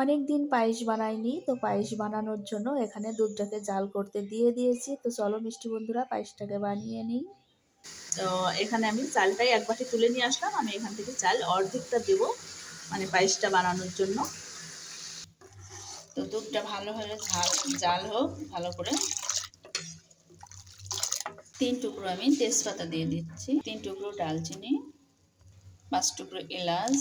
অনেক দিন পায়েস বানাইনি, তো পায়েস বানানোর জন্য এখানে দুধটাকে জাল করতে দিয়ে দিয়েছি। তো চলো মিষ্টি বন্ধুরা পায়েসটাকে বানিয়ে নিই। তো এখানে আমি চালটাই এক বাটি তুলে নিয়ে আসলাম। আমি এখান থেকে চাল অর্ধেকটা দেবো, মানে পায়েসটা বানানোর জন্য। তো দুধটা ভালোভাবে জাল হোক ভালো করে। 3 টুকরো আমি তেজপাতা দিয়ে দিচ্ছি, 3 টুকরো ডালচিনি, 5 টুকরো এলাচ,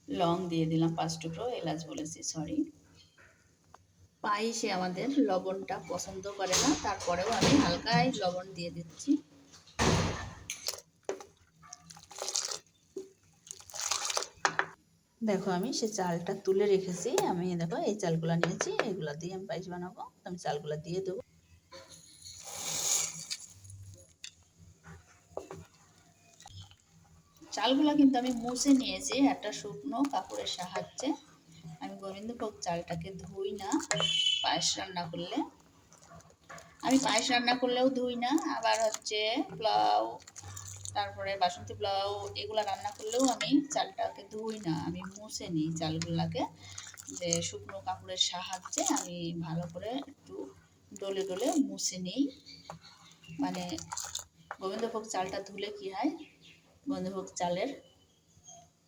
লং দিয়ে দিলাম 5 টুকরো, এলাচ বলেছি সরি। পায়েসে আমাদের লবণটা পছন্দ করে না, তারপরেও আমি হালকাই লবণ দিয়ে দিচ্ছি। দেখো আমি সে চালটা তুলে রেখেছি। আমি দেখো এই চালগুলো নিয়েছি, এগুলো দিয়ে আমি পায়েস বানাবো। আমি চালগুলো দিয়ে দেবো। চালগুলো কিন্তু আমি মুছে নিয়েছি একটা শুকনো কাপড়ের সাহায্যে। আমি গোবিন্দভোগ চালটাকে ধুই না পায়েস রান্না করলে। আমি পায়েস রান্না করলেও ধুই না, আবার হচ্ছে পোলাও, তারপরে বাসন্তী পোলাও এগুলো রান্না করলেও আমি চালটাকে ধুই না, আমি মুছে নিই চালগুলোকে। যে শুকনো কাপড়ের সাহায্যে আমি ভালো করে একটু ডলে ডলে মুছে নিই। মানে গোবিন্দভোগ চালটা ধুলে কি হয়, গোবিন্দভোগ চালের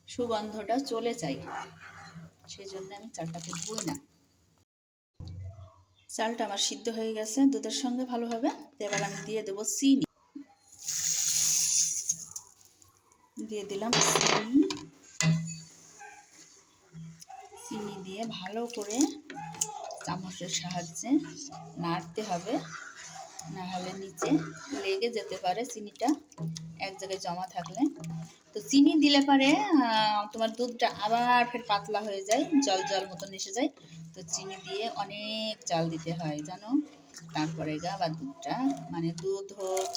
সুগন্ধটা চলে যায়, সেই জন্য আমি চালটাকে ধুই না। চালটা আমার সিদ্ধ হয়ে গেছে দুধের সঙ্গে ভালোভাবে। এবার আমি দিয়ে দেবো চিনি, দিয়ে দিলাম চিনি। চিনি দিয়ে ভালো করে চামচের সাহায্যে নাড়তে হবে, না হলে নিচে লেগে যেতে পারে চিনিটা এক জায়গায় জমা থাকলে। তো চিনি দিলে পারে তোমার দুধটা আবার ফের পাতলা হয়ে যায়, জল জল মতন এসে যায়। তো চিনি দিয়ে অনেক জাল দিতে হয় জানো, তারপরে আবার দুধটা, মানে দুধ হোক,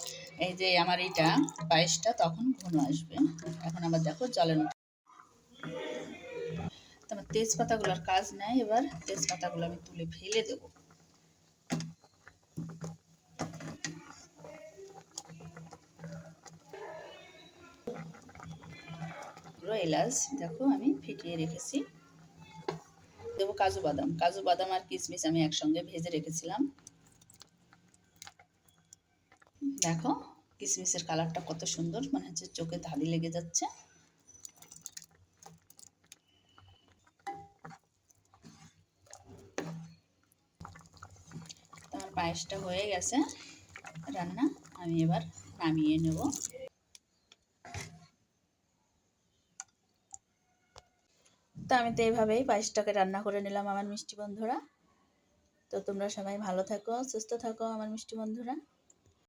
এই যে আমার এইটা পায়েসটা তখন ঘন আসবে। এখন আবার দেখো জলের মতো। তোমার তেজপাতাগুলোর কাজ নাই, এবার তেজপাতাগুলো আমি তুলে ফেলে দেবো। এলাচ দেখো আমি ফিটিয়ে রেখেছি। দেবো কাজু বাদাম, কাজু বাদাম আর কিশমিশ আমি একসঙ্গে ভেজে রেখেছিলাম। দেখো কিশমিশের কালারটা কত সুন্দর, মানে হচ্ছে চোখে ধাঁধি লেগে যাচ্ছে। আমার পায়েসটা হয়ে গেছে রান্না, আমি এবার নামিয়ে নেব। তো আমি তো এইভাবেই পায়েসটাকে রান্না করে নিলাম আমার মিষ্টি বন্ধুরা। তো তোমরা সবাই ভালো থাকো, সুস্থ থাকো আমার মিষ্টি বন্ধুরা।